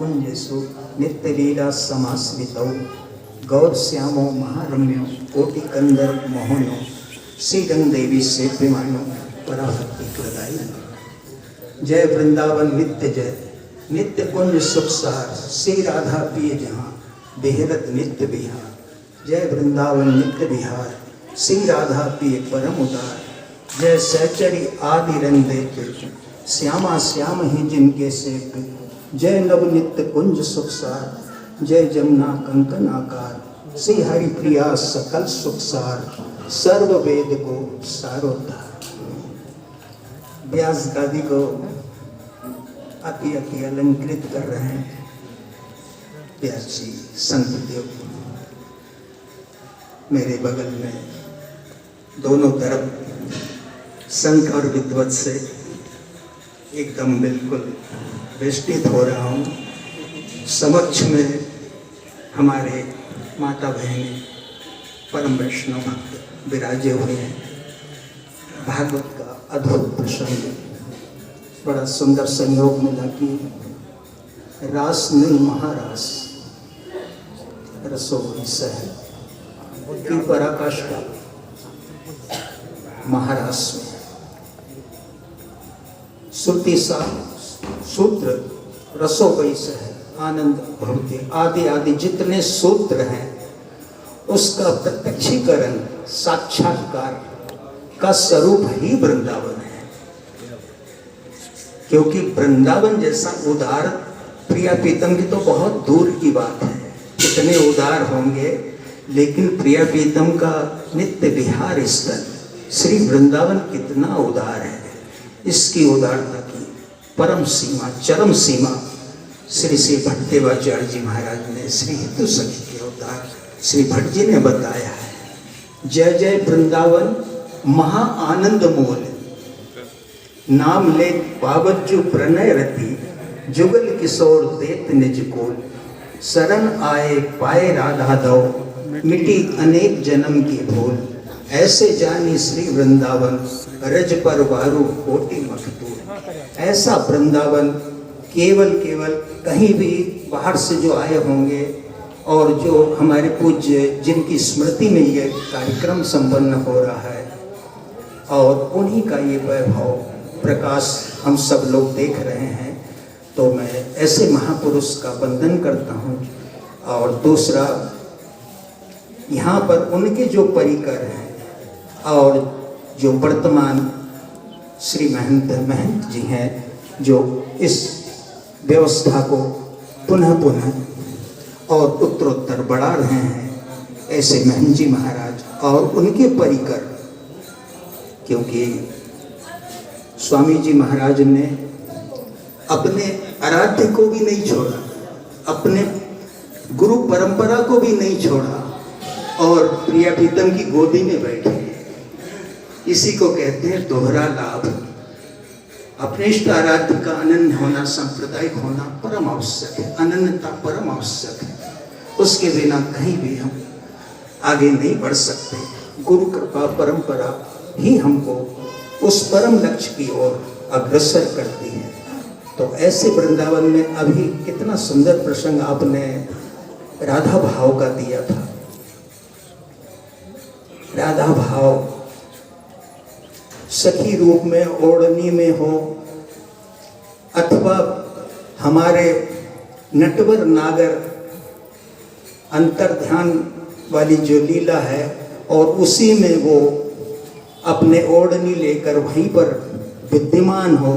कुंजेषु नित्य लीला समास्वितौ गौर श्यामो महारम्यो कोटि कंदर मोहनो श्रीरंग देवी सेव्यमानो पराभक्ति प्रदायी। जय वृंदावन नित्य जय, नित्य कुंज सुखसार, श्री राधा पिय जहाँ बेहरत नित्य बिहार। जय वृंदावन नित्य बिहार, श्री राधा पिय परम उदार। जय सहचरी आदि रंग देते, श्यामा श्याम ही जिनके सेक। जय नव नित्य कुंज सुखसार, जय जमुना कंकन आकार। श्री हरि प्रिया सकल सुखसार, सर्व वेद को सारोद्धार। व्यास गादी को अति अति अलंकृत कर रहे हैं व्यास जी संत देव। मेरे बगल में दोनों तरफ संत और विद्वत से एकदम बिल्कुल वेष्टित हो रहा हूँ। समक्ष में हमारे माता बहनें परम वैष्णव भक्त विराजे हुए हैं। भागवत का अद्भुत प्रसंग, बड़ा सुंदर संयोग मिला कि रास नहीं महारास रसो सह की पराकाष्ठा महारास में। श्रुति सा सूत्र रसो वैस है आनंद भवते। आदि आदि जितने सूत्र हैं उसका प्रत्यक्षीकरण साक्षात्कार का स्वरूप ही वृंदावन है। क्योंकि वृंदावन जैसा उदार प्रिया प्रीतम की तो बहुत दूर की बात है, कितने उदार होंगे, लेकिन प्रिया प्रीतम का नित्य विहार स्थल श्री वृंदावन कितना उदार है। इसकी उदारता की परम सीमा, चरम सीमा श्री श्री भट्टदेवाचार्य जी महाराज ने श्री हितु सखी के अवतार श्री भट्ट जी ने बताया है। जय जय वृंदावन महा आनंद मूल, नाम ले बावज्जु प्रणय रति। जुगल किशोर देत निज कोल, शरण आए पाए राधा दो। मिटी अनेक जन्म की भूल, ऐसे जानी श्री वृंदावन। रज पर वारु कोटि मखतूर। ऐसा वृंदावन केवल केवल कहीं भी बाहर से जो आए होंगे और जो हमारे पूज्य जिनकी स्मृति में ये कार्यक्रम संपन्न हो रहा है और उन्हीं का ये वैभव प्रकाश हम सब लोग देख रहे हैं, तो मैं ऐसे महापुरुष का वंदन करता हूँ। और दूसरा, यहाँ पर उनके जो परिकर हैं और जो वर्तमान श्री महंत जी हैं, जो इस व्यवस्था को पुनः पुनः और उत्तरोत्तर बढ़ा रहे हैं, ऐसे महंत जी महाराज और उनके परिकर। क्योंकि स्वामी जी महाराज ने अपने आराध्य को भी नहीं छोड़ा, अपने गुरु परंपरा को भी नहीं छोड़ा और प्रिया प्रीतम की गोदी में बैठे। इसी को कहते हैं दोहरा लाभ। अपने इष्ट आराध्य का अनन्य होना, सांप्रदायिक होना परम आवश्यक है। अनन्यता परम आवश्यक है, उसके बिना कहीं भी हम आगे नहीं बढ़ सकते। गुरु कृपा परंपरा ही हमको उस परम लक्ष्य की ओर अग्रसर करती है। तो ऐसे वृंदावन में अभी कितना सुंदर प्रसंग आपने राधा भाव का दिया था। राधा भाव सखी रूप में ओढ़नी में हो अथवा हमारे नटवर नागर अंतर ध्यान वाली जो लीला है और उसी में वो अपने ओढ़नी लेकर वहीं पर विद्यमान हो,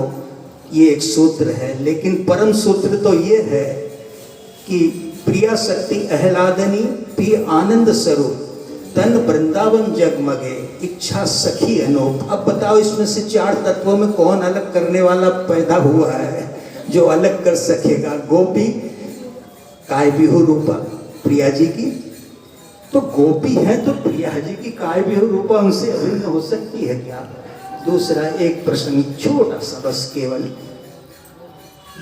ये एक सूत्र है। लेकिन परम सूत्र तो ये है कि प्रिया शक्ति अहलादनी पी आनंद स्वरूप, तन वृंदावन जगमगे इच्छा सखी अनूप। अब बताओ इसमें से चार तत्वों में कौन अलग करने वाला पैदा हुआ है जो अलग कर सकेगा? गोपी काय बिहु रूपा प्रिया जी की, तो गोपी है तो प्रिया जी की काय बिहु रूपा उनसे अभिन्न हो सकती है क्या? दूसरा एक प्रसंग छोटा सा बस, केवल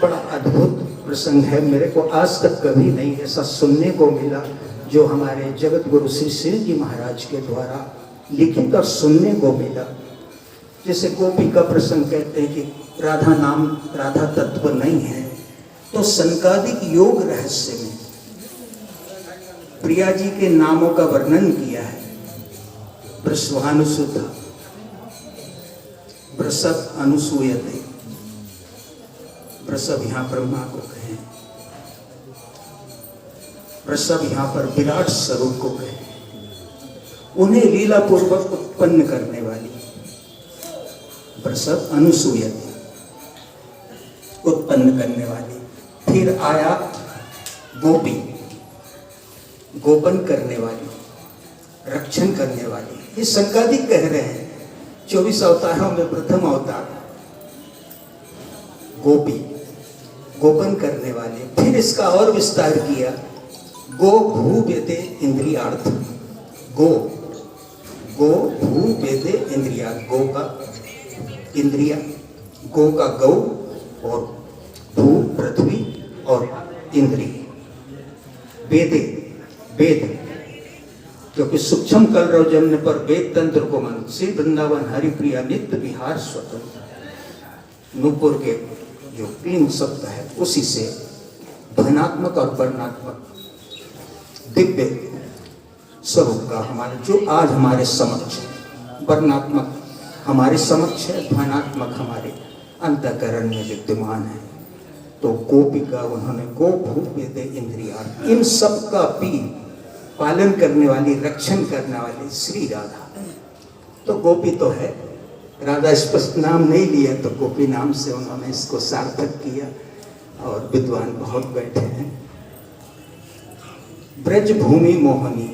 बड़ा अद्भुत प्रसंग है। मेरे को आज तक कभी नहीं ऐसा सुनने को मिला जो हमारे जगत गुरु श्री सिंह जी महाराज के द्वारा लिखित और सुनने को मिला। जैसे गोपी का प्रसंग कहते हैं कि राधा नाम राधा तत्व नहीं है, तो संकादिक योग रहस्य में प्रिया जी के नामों का वर्णन किया है। वृषभानुसुता, वृषभ अनुसूयते, वृषभ यहां ब्रह्मा को कहें, वृषभ यहां पर विराट स्वरूप को कहें, उन्हें लीला पूर्वक उत्पन्न करने वाली वृषभ अनुसूयते, उत्पन्न करने वाली। फिर आया गोपी, गोपन करने वाली, रक्षण करने वाली। ये संकादिक कह रहे हैं 24 अवतारों में प्रथम अवतार गोपी, गोपन करने वाले। फिर इसका और विस्तार किया, गो भू वेदे इंद्रियार्थ, गो गो भू वेदे इंद्रिया, गो का इंद्रिया, गो का गौ और भू पृथ्वी और इंद्रिय, वेदे वेद, क्योंकि सूक्ष्म कलरव जन्म पर वेद तंत्र को मन। श्री वृंदावन हरिप्रिया नित्य विहार स्वतंत्र, नूपुर के जो 3 शब्द है उसी से धनात्मक और वर्णात्मक दिव्य स्वरूप का हमारे जो आज हमारे समक्ष, वर्णात्मक हमारे समक्ष है, ध्वनात्मक हमारे अंतःकरण में विद्यमान है। तो गोपिका उन्होंने गो भू वेदे इंद्रिया, इन सब का भी पालन करने वाली, रक्षण करने वाली श्री राधा। तो गोपी तो है, राधा स्पष्ट नाम नहीं लिया तो गोपी नाम से उन्होंने इसको सार्थक किया और विद्वान बहुत बैठे हैं। ब्रज भूमि मोहनी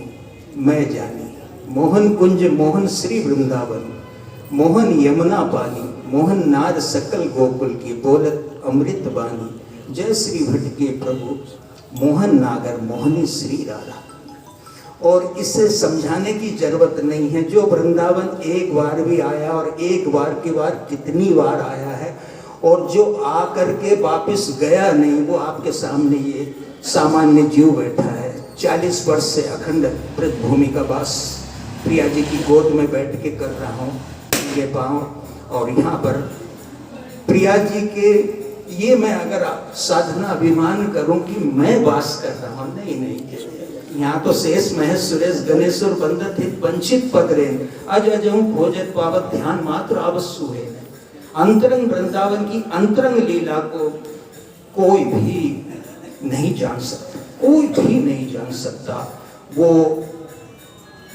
मैं जानी, मोहन कुंज मोहन श्री वृंदावन, मोहन यमुना पानी, मोहन नाद सकल गोकुल की बोलत अमृत बानी, जय श्री भट्ट के प्रभु मोहन नागर मोहनी श्री राधा। और इसे समझाने की जरूरत नहीं है, जो वृंदावन एक बार भी आया और एक बार के बाद कितनी बार आया है, और जो आकर के वापस गया नहीं, वो आपके सामने ये सामान्य जीव बैठा है। 40 वर्ष से अखंड ब्रज भूमि का वास प्रिया जी की गोद में बैठ के कर रहा हूँ, ये पाँव, और यहाँ पर प्रिया जी के ये मैं अगर साधना अभिमान करूं कि मैं वास कर रहा हूं, नहीं, यहाँ तो शेष महेश सुरेश गणेश्वर बंदत हित वंचित पकड़ें, अज अजहूं खोजत पावत ध्यान मात्र अवश्य है। अंतरंग वृंदावन की अंतरंग लीला को कोई भी नहीं जान सकता, कोई भी नहीं जान सकता। वो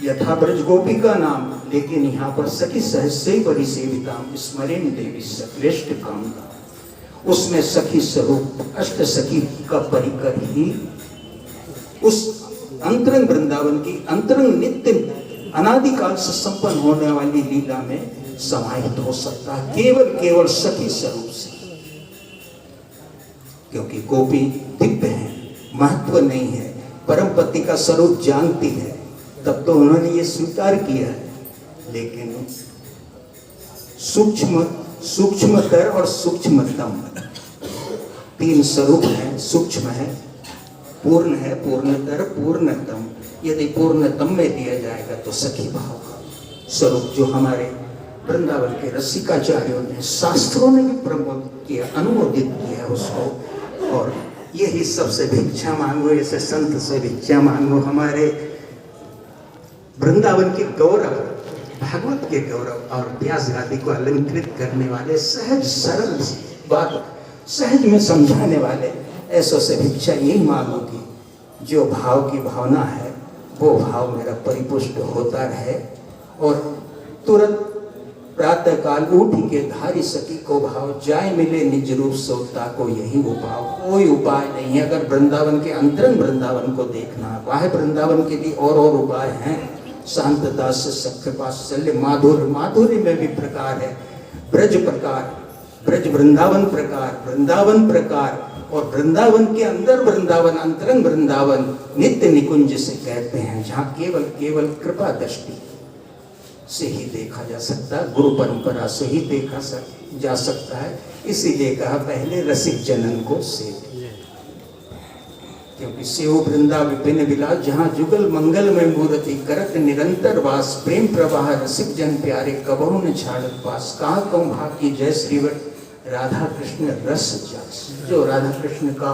यथा ब्रज गोपी का नाम, लेकिन यहाँ पर सखी सहस्त्र बड़ी सेविताम स्मरण देवी सकलेष्ट कामना, उसमें सखी स्वरूप अष्ट सखी का परिकर ही उस अंतरंग वृंदावन की अंतरंग नित्य अनादिकाल से संपन्न होने वाली लीला में समाहित हो सकता है, केवल सखी स्वरूप से। क्योंकि गोपी दिव्य है, महत्व नहीं है, परम पति का स्वरूप जानती है, तब तो उन्होंने ये स्वीकार किया है। लेकिन सूक्ष्मतर और सूक्ष्मतम 3 स्वरूप हैं, सूक्ष्म है, पूर्ण है, पूर्णतर, पूर्णतम। यदि पूर्णतम में दिया जाएगा तो सखी भाव स्वरूप, जो हमारे वृंदावन के रसिकाचार्यों ने, शास्त्रों ने भी प्रमोद किया, अनुमोदित किया उसको। और यही सबसे भिक्षा मांगो, ऐसे संत से भिक्षा मांगो। हमारे वृंदावन के गौरव, भागवत के गौरव और व्यास गादी को अलंकृत करने वाले, सहज सरल बात सहज में समझाने वाले ऐसों से भिक्षा यही मांगोगी, जो भाव की भावना है वो भाव मेरा परिपुष्ट होता रहे। और तुरंत प्रातः काल उठ के धारी सखी को भाव, जाय मिले निज रूप सोता को यही उपाय। कोई उपाय नहीं है। अगर वृंदावन के अंतरंग वृंदावन को देखना है, बाह्य वृंदावन के लिए और उपाय हैं, शांतता से सख्य वात्सल्य, माधुर्य, माधुर्य में भी प्रकार है, ब्रज प्रकार, ब्रज वृंदावन प्रकार, वृंदावन प्रकार, और वृंदावन के अंदर वृंदावन, अंतरंग वृंदावन नित्य निकुंज से कहते हैं, जहाँ केवल कृपा दृष्टि से ही देखा जा सकता है, गुरु परंपरा से ही देखा जा सकता है। इसीलिए कहा पहले रसिक जनन को सेव, क्योंकि सेव वृंदा विपिन विलास, जहाँ जुगल मंगल में मूर्ति करत निरंतर वास, प्रेम प्रवाह रसिक जन प्यारे कबहु न छाड़त पास, कहाँ कहूँ भाग की जय श्रीवट राधा कृष्ण रस जास, जो राधा कृष्ण का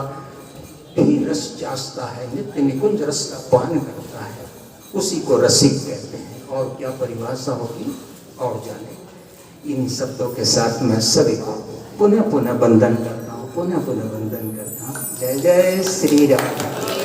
भी रस जासता है, नित्य निकुंज रस का पान करता है, उसी को रसिक कहते हैं। और क्या परिभाषा होगी और जाने। इन शब्दों के साथ मैं सभी को पुनः पुनः वंदन करता हूँ, पुनः पुनः वंदन करता हूँ। जय जय श्री राम।